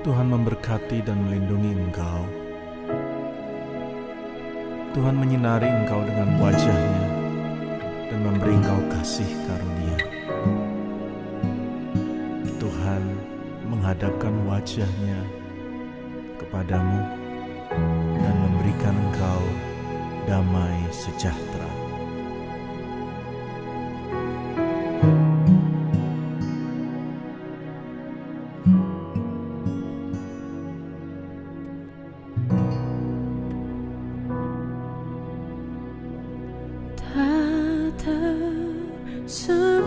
Tuhan memberkati dan melindungi engkau. Tuhan menyinari engkau dengan wajah-Nya dan memberi engkau kasih karunia. Tuhan menghadapkan wajah-Nya kepadamu dan memberikan engkau damai sejahtera. Sembunyi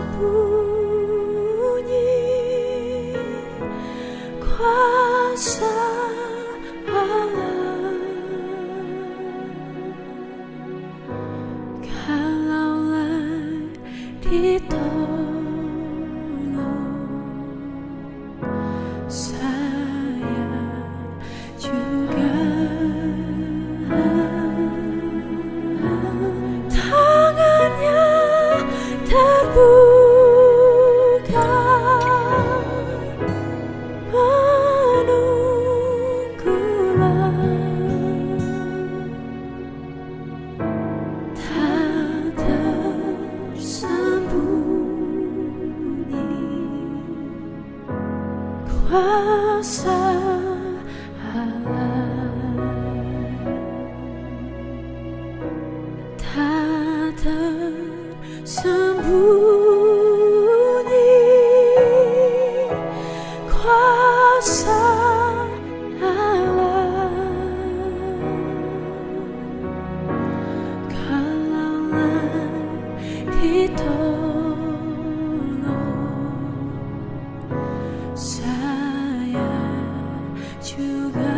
kuasa Allah, kalaulah ditolong, saya juga tangannya terbuka menunggulah, tak tersembunyi kuasa Allah, tak tersembunyi kuasa Allah, kalaulah ditolong, saya juga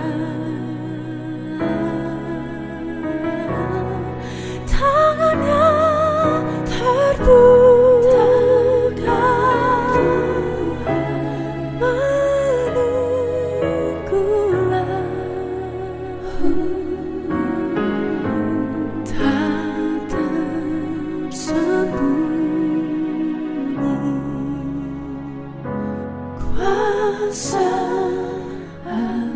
tangannya terbuka menunggulah, tak tersembunyi kuasa Allah.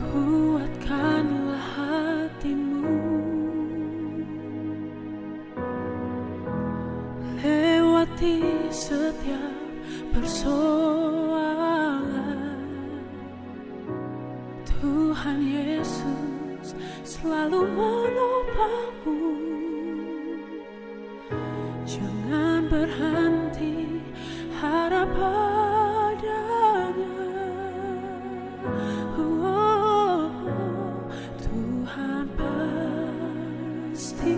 Kuatkanlah hatimu, lewati setiap persoalan. Tuhan Yesus selalu menopangmu. Jangan berhenti harap padanya. Tuhan pasti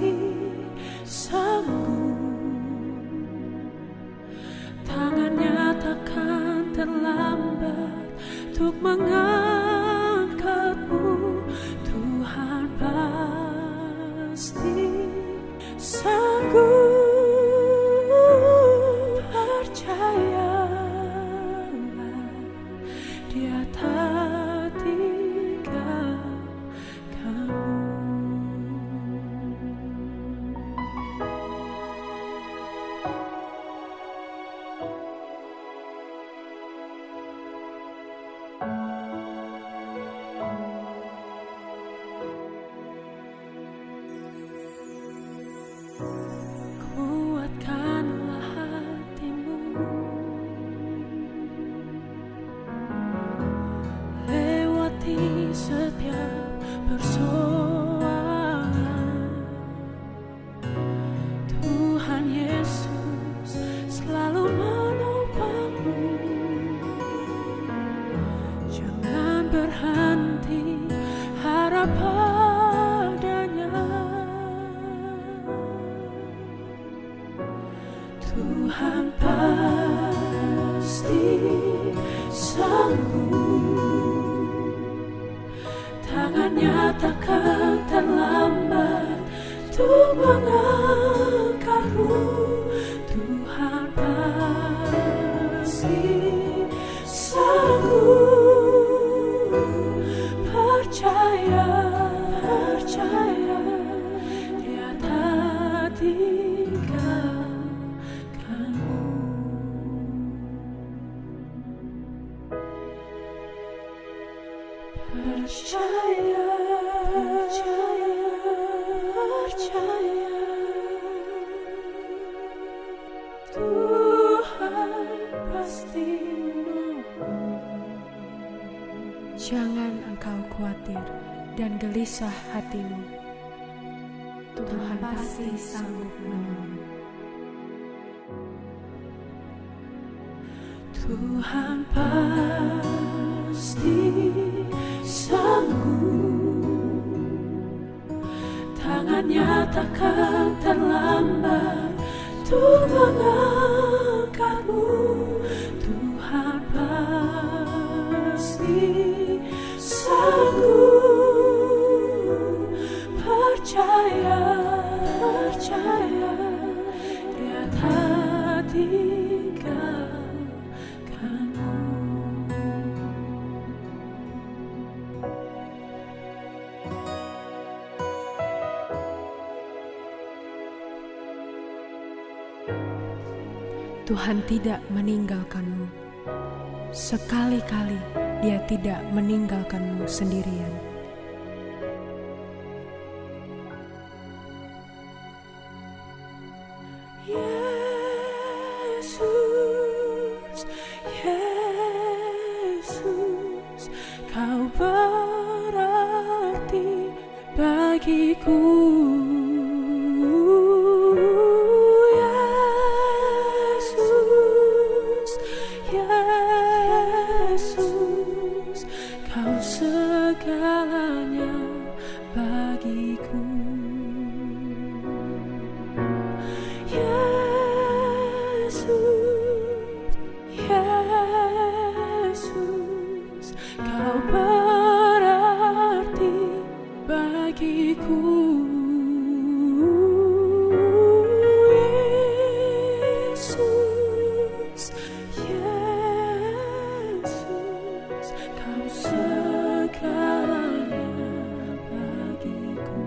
sanggup, tangannya takkan terlambat untuk mengangkatmu. Tuhan pasti sanggup, percayalah, Dia tak tinggal kamu. Tangannya takkan terlambat untuk mengangkatmu. Tuhan pasti sanggup. Percaya, Dia tak tinggalkanmu. Percaya, Tuhan pasti menolong. Jangan engkau khawatir dan gelisah hatimu. Tuhan pasti sanggup menolong. Tuhan pasti sanggup. Tangannya takkan terlambat untuk mengangkatmu. Tuhan pasti sanggup. Percaya, Dia tak tinggalkanmu. Tuhan tidak meninggalkanmu. Sekali-kali Dia tidak meninggalkanmu sendirian. Yesus, Yesus, Kau berarti bagiku. Yesus, Yesus, Kau segalanya bagiku. Yesus, Kau berarti bagiku. Yesus, Yesus, Kau segalanya bagiku.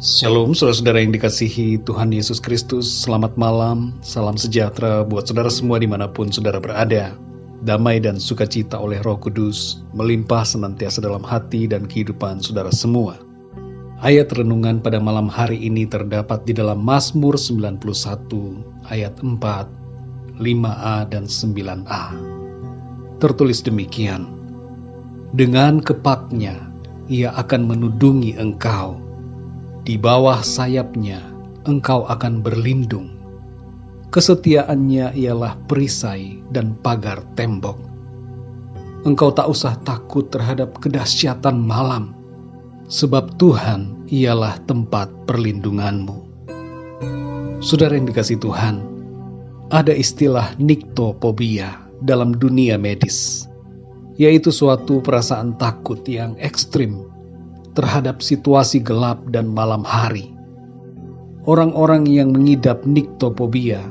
Shalom saudara-saudara yang dikasihi Tuhan Yesus Kristus. Selamat malam, salam sejahtera buat saudara semua dimanapun saudara berada. Damai dan sukacita oleh Roh Kudus melimpah senantiasa dalam hati dan kehidupan saudara semua. Ayat renungan pada malam hari ini terdapat di dalam Mazmur 91 ayat 4, 5a dan 9a. Tertulis demikian, dengan kepaknya ia akan menudungi engkau. Di bawah sayapnya engkau akan berlindung. Kesetiaannya ialah perisai dan pagar tembok. Engkau tak usah takut terhadap kedahsyatan malam, sebab Tuhan ialah tempat perlindunganmu. Saudara yang dikasihi Tuhan, ada istilah nyctophobia dalam dunia medis, yaitu suatu perasaan takut yang ekstrim terhadap situasi gelap dan malam hari. Orang-orang yang mengidap nyctophobia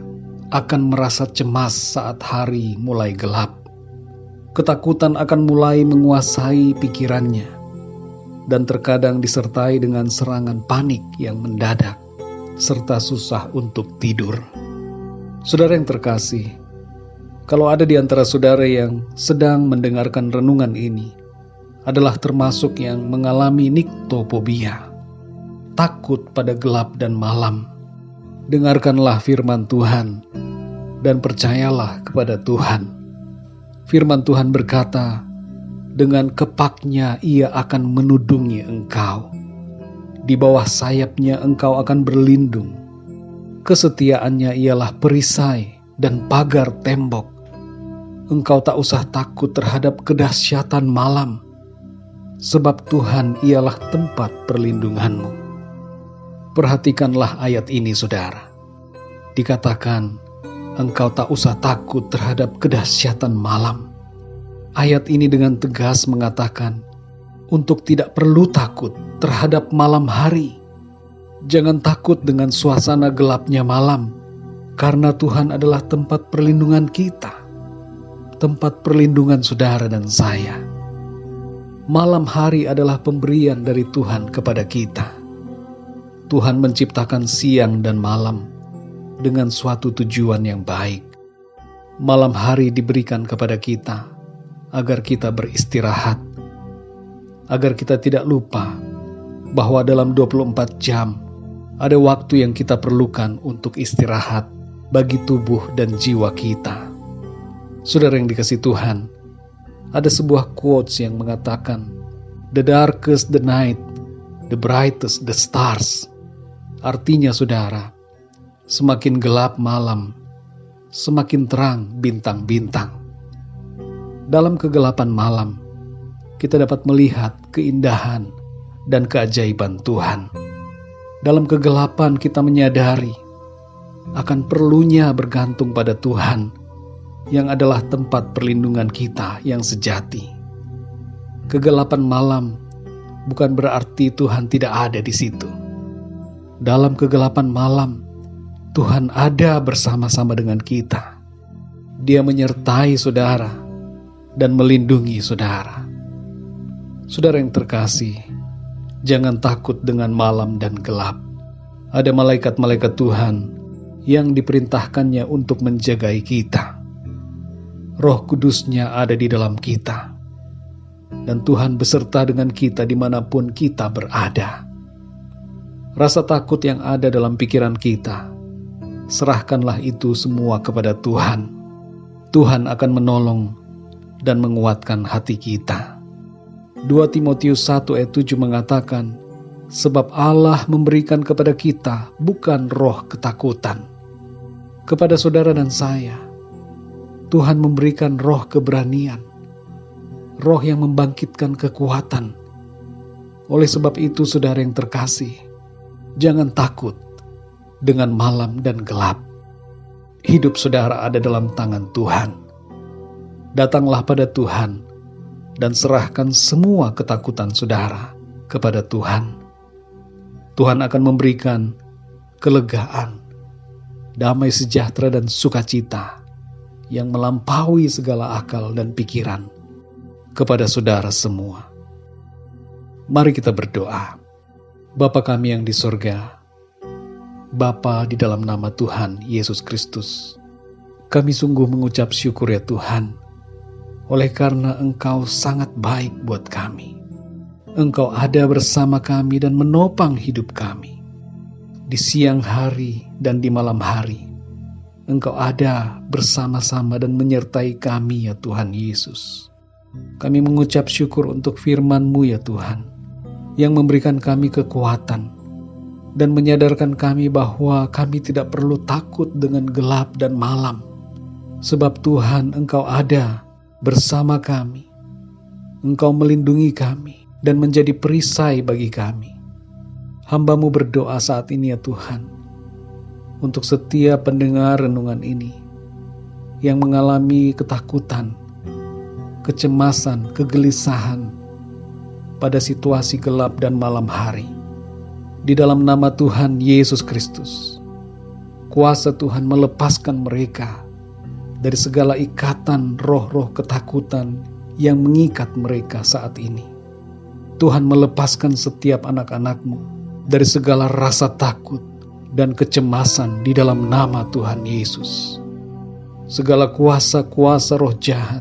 akan merasa cemas saat hari mulai gelap. Ketakutan akan mulai menguasai pikirannya, dan terkadang disertai dengan serangan panik yang mendadak, serta susah untuk tidur. Saudara yang terkasih, kalau ada di antara saudara yang sedang mendengarkan renungan ini, adalah termasuk yang mengalami nyctophobia, takut pada gelap dan malam, dengarkanlah firman Tuhan dan percayalah kepada Tuhan. Firman Tuhan berkata, dengan kepaknya ia akan menudungi engkau. Di bawah sayapnya engkau akan berlindung. Kesetiaannya ialah perisai dan pagar tembok. Engkau tak usah takut terhadap kedahsyatan malam, sebab Tuhan ialah tempat perlindunganmu. Perhatikanlah ayat ini, saudara. Dikatakan, engkau tak usah takut terhadap kedahsyatan malam. Ayat ini dengan tegas mengatakan, untuk tidak perlu takut terhadap malam hari. Jangan takut dengan suasana gelapnya malam, karena Tuhan adalah tempat perlindungan kita. Tempat perlindungan saudara dan saya. Malam hari adalah pemberian dari Tuhan kepada kita. Tuhan menciptakan siang dan malam dengan suatu tujuan yang baik. Malam hari diberikan kepada kita agar kita beristirahat, agar kita tidak lupa bahwa dalam 24 jam ada waktu yang kita perlukan untuk istirahat bagi tubuh dan jiwa kita. Saudara yang dikasihi Tuhan, ada sebuah quotes yang mengatakan, "The darkest the night, the brightest the stars." Artinya saudara, semakin gelap malam, semakin terang bintang-bintang. Dalam kegelapan malam, kita dapat melihat keindahan dan keajaiban Tuhan. Dalam kegelapan kita menyadari akan perlunya bergantung pada Tuhan yang adalah tempat perlindungan kita yang sejati. Kegelapan malam bukan berarti Tuhan tidak ada di situ. Dalam kegelapan malam, Tuhan ada bersama-sama dengan kita. Dia menyertai saudara dan melindungi saudara. Saudara yang terkasih, jangan takut dengan malam dan gelap. Ada malaikat-malaikat Tuhan yang diperintahkannya untuk menjagai kita. Roh Kudus-Nya ada di dalam kita. Dan Tuhan beserta dengan kita dimanapun kita berada. Rasa takut yang ada dalam pikiran kita, serahkanlah itu semua kepada Tuhan. Tuhan akan menolong dan menguatkan hati kita. 2 Timotius 1 ayat 7 mengatakan, sebab Allah memberikan kepada kita bukan roh ketakutan. Kepada saudara dan saya, Tuhan memberikan roh keberanian, roh yang membangkitkan kekuatan. Oleh sebab itu saudara yang terkasih, jangan takut dengan malam dan gelap. Hidup saudara ada dalam tangan Tuhan. Datanglah pada Tuhan dan serahkan semua ketakutan saudara kepada Tuhan. Tuhan akan memberikan kelegaan, damai sejahtera dan sukacita yang melampaui segala akal dan pikiran kepada saudara semua. Mari kita berdoa. Bapa kami yang di sorga, Bapa di dalam nama Tuhan Yesus Kristus, kami sungguh mengucap syukur ya Tuhan, oleh karena Engkau sangat baik buat kami. Engkau ada bersama kami dan menopang hidup kami. Di siang hari dan di malam hari, Engkau ada bersama-sama dan menyertai kami ya Tuhan Yesus. Kami mengucap syukur untuk firman-Mu ya Tuhan, yang memberikan kami kekuatan dan menyadarkan kami bahwa kami tidak perlu takut dengan gelap dan malam. Sebab Tuhan, Engkau ada bersama kami. Engkau melindungi kami dan menjadi perisai bagi kami. Hamba-Mu berdoa saat ini ya Tuhan, untuk setiap pendengar renungan ini yang mengalami ketakutan, kecemasan, kegelisahan pada situasi gelap dan malam hari. Di dalam nama Tuhan Yesus Kristus, kuasa Tuhan melepaskan mereka dari segala ikatan roh-roh ketakutan yang mengikat mereka saat ini. Tuhan melepaskan setiap anak-anak-Mu dari segala rasa takut dan kecemasan di dalam nama Tuhan Yesus. Segala kuasa-kuasa roh jahat,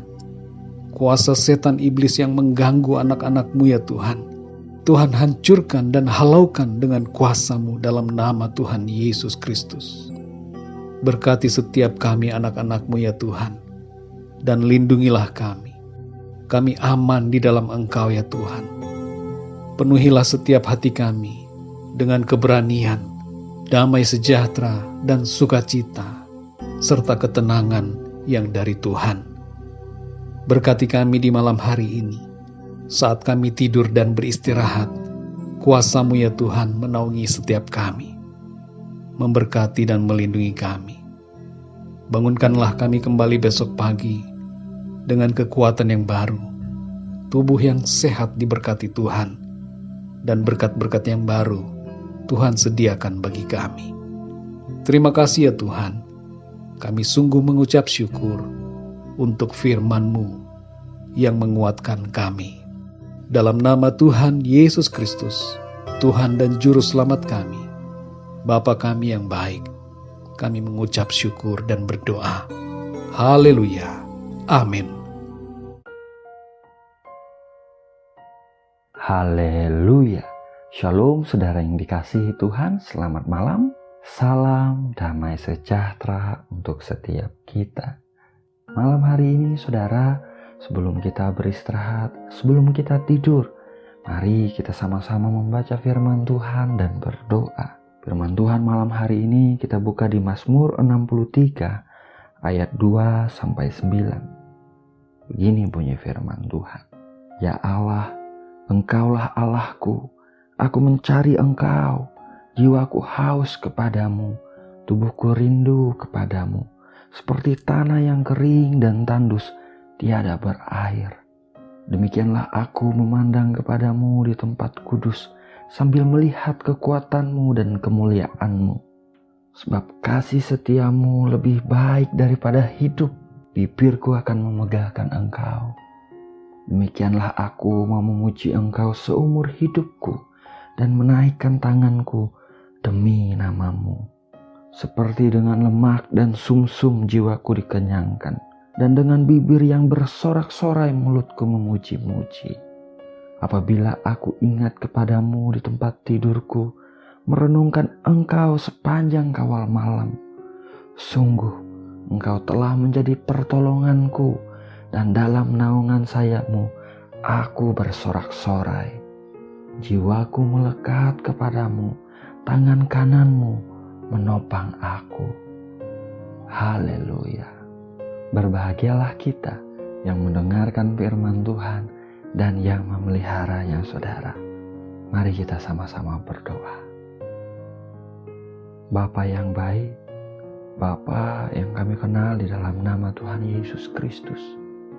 kuasa setan iblis yang mengganggu anak-anak-Mu ya Tuhan, Tuhan hancurkan dan halaukan dengan kuasa-Mu dalam nama Tuhan Yesus Kristus. Berkati setiap kami anak-anak-Mu ya Tuhan, dan lindungilah kami. Kami aman di dalam Engkau ya Tuhan. Penuhilah setiap hati kami dengan keberanian, damai sejahtera dan sukacita, serta ketenangan yang dari Tuhan. Berkati kami di malam hari ini, Saat kami tidur dan beristirahat, kuasa-Mu ya Tuhan menaungi setiap kami, memberkati dan melindungi kami. Bangunkanlah kami kembali besok pagi dengan kekuatan yang baru, tubuh yang sehat diberkati Tuhan, dan berkat-berkat yang baru Tuhan sediakan bagi kami. Terima kasih ya Tuhan, kami sungguh mengucap syukur untuk firman-Mu yang menguatkan kami. Dalam nama Tuhan Yesus Kristus, Tuhan dan Juru Selamat kami, Bapa kami yang baik, kami mengucap syukur dan berdoa. Haleluya. Amin. Haleluya. Shalom saudara yang dikasihi Tuhan, selamat malam. Salam damai sejahtera untuk setiap kita. Malam hari ini saudara, sebelum kita beristirahat, sebelum kita tidur, mari kita sama-sama membaca firman Tuhan dan berdoa. Firman Tuhan malam hari ini kita buka di Mazmur 63 ayat 2-9. Begini bunyi firman Tuhan. Ya Allah, Engkaulah Allahku, aku mencari Engkau, jiwaku haus kepadamu, tubuhku rindu kepadamu, seperti tanah yang kering dan tandus, tiada berair. Demikianlah aku memandang kepadamu di tempat kudus, sambil melihat kekuatan-Mu dan kemuliaan-Mu. Sebab kasih setiamu lebih baik daripada hidup, bibirku akan memegahkan Engkau. Demikianlah aku mau memuji Engkau seumur hidupku, dan menaikkan tanganku demi nama-Mu. Seperti dengan lemak dan sumsum jiwaku dikenyangkan, dan dengan bibir yang bersorak-sorai mulutku memuji-muji. Apabila aku ingat kepadamu di tempat tidurku, merenungkan Engkau sepanjang kawal malam. Sungguh, Engkau telah menjadi pertolonganku, dan dalam naungan sayap-Mu, aku bersorak-sorai. Jiwaku melekat kepadamu, tangan kanan-Mu menopang aku. Haleluya. Berbahagialah kita yang mendengarkan firman Tuhan dan yang memeliharanya saudara. Mari kita sama-sama berdoa. Bapa yang baik, Bapa yang kami kenal di dalam nama Tuhan Yesus Kristus.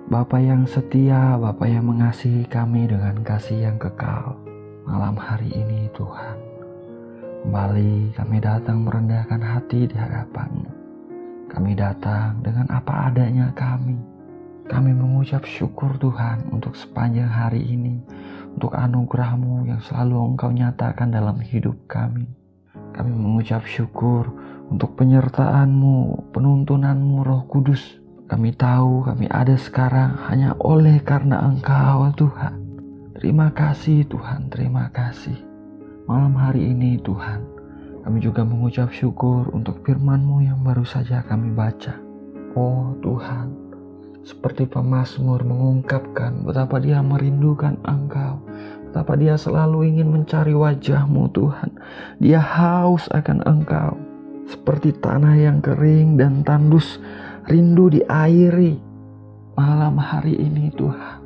Bapa yang setia, Bapa yang mengasihi kami dengan kasih yang kekal. Malam hari ini Tuhan, kembali kami datang merendahkan hati di hadapan-Mu. Kami datang dengan apa adanya kami. Kami mengucap syukur Tuhan untuk sepanjang hari ini, untuk anugerah-Mu yang selalu Engkau nyatakan dalam hidup kami. Kami mengucap syukur untuk penyertaan-Mu, penuntunan-Mu Roh Kudus. Kami tahu kami ada sekarang hanya oleh karena Engkau Tuhan. Terima kasih Tuhan, terima kasih. Malam hari ini Tuhan, kami juga mengucap syukur untuk firman-Mu yang baru saja kami baca. Oh Tuhan, seperti pemazmur mengungkapkan betapa dia merindukan Engkau, betapa dia selalu ingin mencari wajah-Mu Tuhan. Dia haus akan Engkau, seperti tanah yang kering dan tandus, rindu diairi. Malam hari ini Tuhan,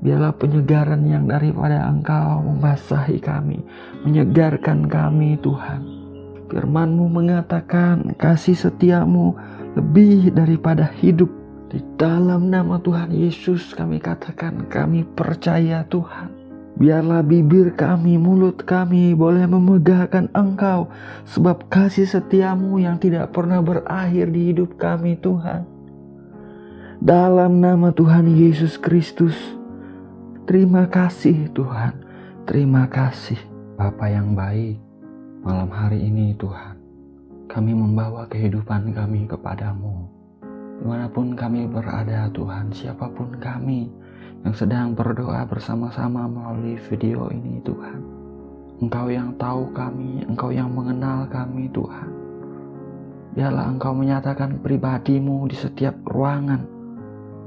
biarlah penyegaran yang daripada Engkau membasahi kami, menyegarkan kami Tuhan. Firman-Mu mengatakan kasih setia-Mu lebih daripada hidup. Di dalam nama Tuhan Yesus kami katakan kami percaya Tuhan. Biarlah bibir kami, mulut kami boleh memegahkan Engkau, sebab kasih setia-Mu yang tidak pernah berakhir di hidup kami Tuhan. Dalam nama Tuhan Yesus Kristus, terima kasih Tuhan, terima kasih. Bapa yang baik, malam hari ini Tuhan, kami membawa kehidupan kami kepadamu. Dimanapun kami berada Tuhan, siapapun kami yang sedang berdoa bersama-sama melalui video ini Tuhan. Engkau yang tahu kami, Engkau yang mengenal kami Tuhan. Biarlah Engkau menyatakan pribadi-Mu di setiap ruangan,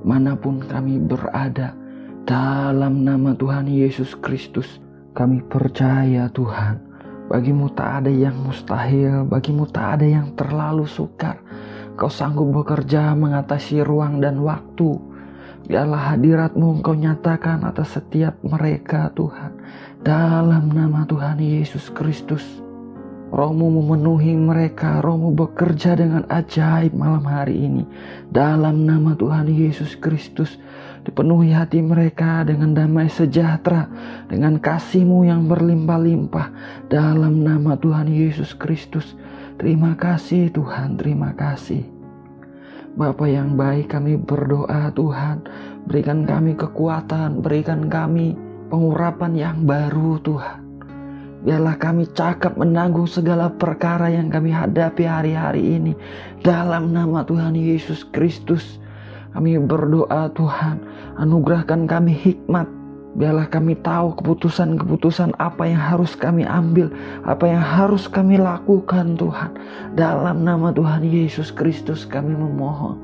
manapun kami berada. Dalam nama Tuhan Yesus Kristus, kami percaya Tuhan, bagi-Mu tak ada yang mustahil, bagi-Mu tak ada yang terlalu sukar. Kau sanggup bekerja mengatasi ruang dan waktu. Biarlah hadirat-Mu Engkau nyatakan atas setiap mereka Tuhan. Dalam nama Tuhan Yesus Kristus. Roh-Mu memenuhi mereka. Roh-Mu bekerja dengan ajaib malam hari ini. Dalam nama Tuhan Yesus Kristus. Dipenuhi hati mereka dengan damai sejahtera. Dengan kasih-Mu yang berlimpah-limpah. Dalam nama Tuhan Yesus Kristus. Terima kasih Tuhan, terima kasih. Bapa yang baik, kami berdoa Tuhan, berikan kami kekuatan, berikan kami pengurapan yang baru Tuhan. Biarlah kami cakap menanggung segala perkara yang kami hadapi hari-hari ini. Dalam nama Tuhan Yesus Kristus, kami berdoa Tuhan, anugerahkan kami hikmat. Biarlah kami tahu keputusan-keputusan apa yang harus kami ambil, apa yang harus kami lakukan Tuhan. Dalam nama Tuhan Yesus Kristus kami memohon.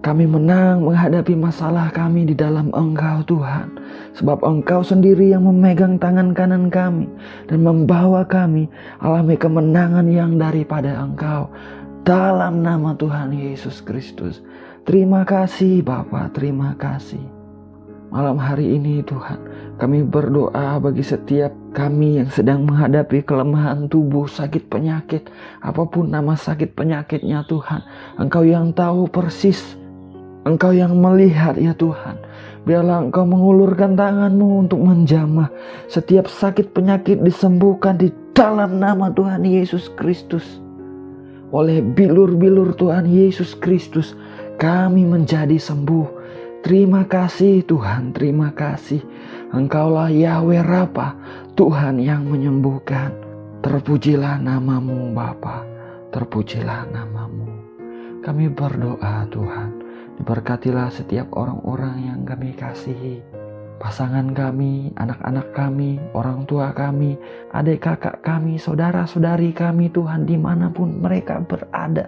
Kami menang menghadapi masalah kami di dalam Engkau Tuhan. Sebab Engkau sendiri yang memegang tangan kanan kami dan membawa kami alami kemenangan yang daripada Engkau. Dalam nama Tuhan Yesus Kristus. Terima kasih Bapa, terima kasih. Malam hari ini Tuhan, kami berdoa bagi setiap kami yang sedang menghadapi kelemahan tubuh, sakit penyakit, apapun nama sakit penyakitnya Tuhan. Engkau yang tahu persis, Engkau yang melihat ya Tuhan. Biarlah Engkau mengulurkan tangan-Mu untuk menjamah setiap sakit penyakit disembuhkan di dalam nama Tuhan Yesus Kristus. Oleh bilur-bilur Tuhan Yesus Kristus, kami menjadi sembuh. Terima kasih Tuhan, terima kasih. Engkaulah Yahweh Rafa, Tuhan yang menyembuhkan. Terpujilah nama-Mu Bapa, terpujilah nama-Mu. Kami berdoa Tuhan, diberkatilah setiap orang-orang yang kami kasihi. Pasangan kami, anak-anak kami, orang tua kami, adik kakak kami, saudara-saudari kami Tuhan, dimanapun mereka berada.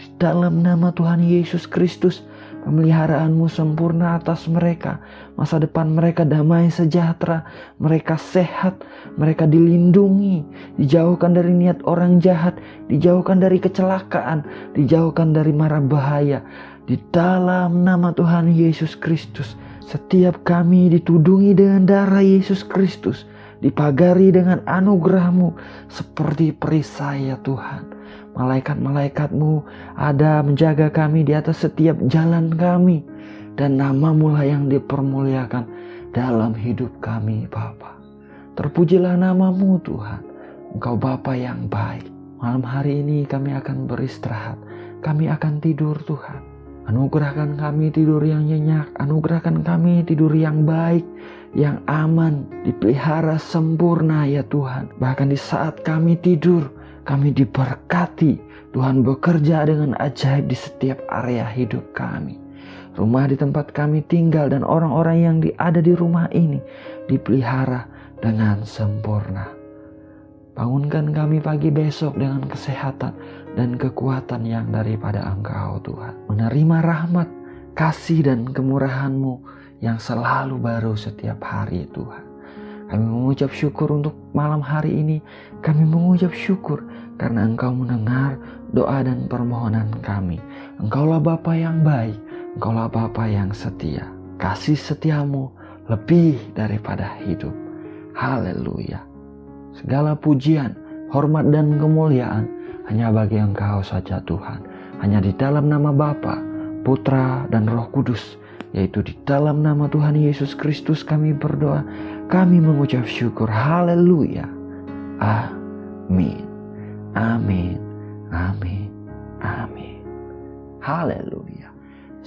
Di dalam nama Tuhan Yesus Kristus, pemeliharaan-Mu sempurna atas mereka. Masa depan mereka damai sejahtera. Mereka sehat. Mereka dilindungi. Dijauhkan dari niat orang jahat. Dijauhkan dari kecelakaan. Dijauhkan dari mara bahaya. Di dalam nama Tuhan Yesus Kristus. Setiap kami ditudungi dengan darah Yesus Kristus. Dipagari dengan anugerah-Mu. Seperti perisai ya Tuhan. Malaikat-malaikat-Mu ada menjaga kami di atas setiap jalan kami. Dan nama-Mu lah yang dipermuliakan dalam hidup kami Bapa. Terpujilah nama-Mu Tuhan. Engkau Bapa yang baik. Malam hari ini kami akan beristirahat. Kami akan tidur Tuhan. Anugerahkan kami tidur yang nyenyak. Anugerahkan kami tidur yang baik, yang aman, dipelihara sempurna ya Tuhan. Bahkan di saat kami tidur, kami diberkati. Tuhan bekerja dengan ajaib di setiap area hidup kami. Rumah di tempat kami tinggal dan orang-orang yang ada di rumah ini dipelihara dengan sempurna. Bangunkan kami pagi besok dengan kesehatan dan kekuatan yang daripada Engkau Tuhan. Menerima rahmat, kasih dan kemurahan-Mu yang selalu baru setiap hari Tuhan. Kami mengucap syukur untuk malam hari ini. Kami mengucap syukur karena Engkau mendengar doa dan permohonan kami. Engkaulah Bapa yang baik. Engkaulah Bapa yang setia. Kasih setiamu lebih daripada hidup. Haleluya. Segala pujian, hormat dan kemuliaan hanya bagi Engkau saja Tuhan. Hanya di dalam nama Bapa, Putra dan Roh Kudus, yaitu di dalam nama Tuhan Yesus Kristus kami berdoa. Kami mengucap syukur. Haleluya. Amin. Amin. Amin. Amin. Haleluya.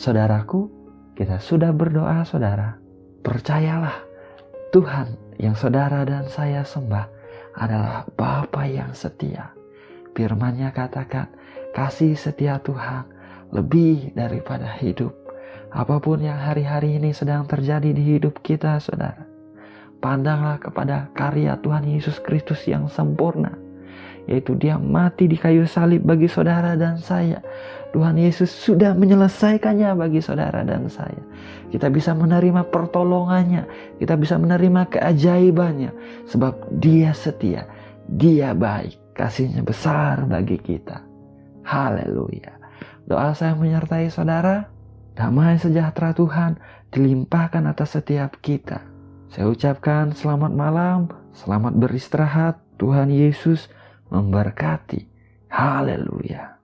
Saudaraku, kita sudah berdoa saudara. Percayalah, Tuhan yang saudara dan saya sembah adalah Bapa yang setia. Firman-Nya katakan, kasih setia Tuhan lebih daripada hidup. Apapun yang hari-hari ini sedang terjadi di hidup kita saudara, pandanglah kepada karya Tuhan Yesus Kristus yang sempurna, yaitu Dia mati di kayu salib bagi saudara dan saya. Tuhan Yesus sudah menyelesaikannya bagi saudara dan saya. Kita bisa menerima pertolongannya, kita bisa menerima keajaibannya, sebab Dia setia, Dia baik, kasih-Nya besar bagi kita. Haleluya. Doa saya menyertai saudara. Damai sejahtera Tuhan dilimpahkan atas setiap kita. Saya ucapkan selamat malam, selamat beristirahat. Tuhan Yesus memberkati. Haleluya.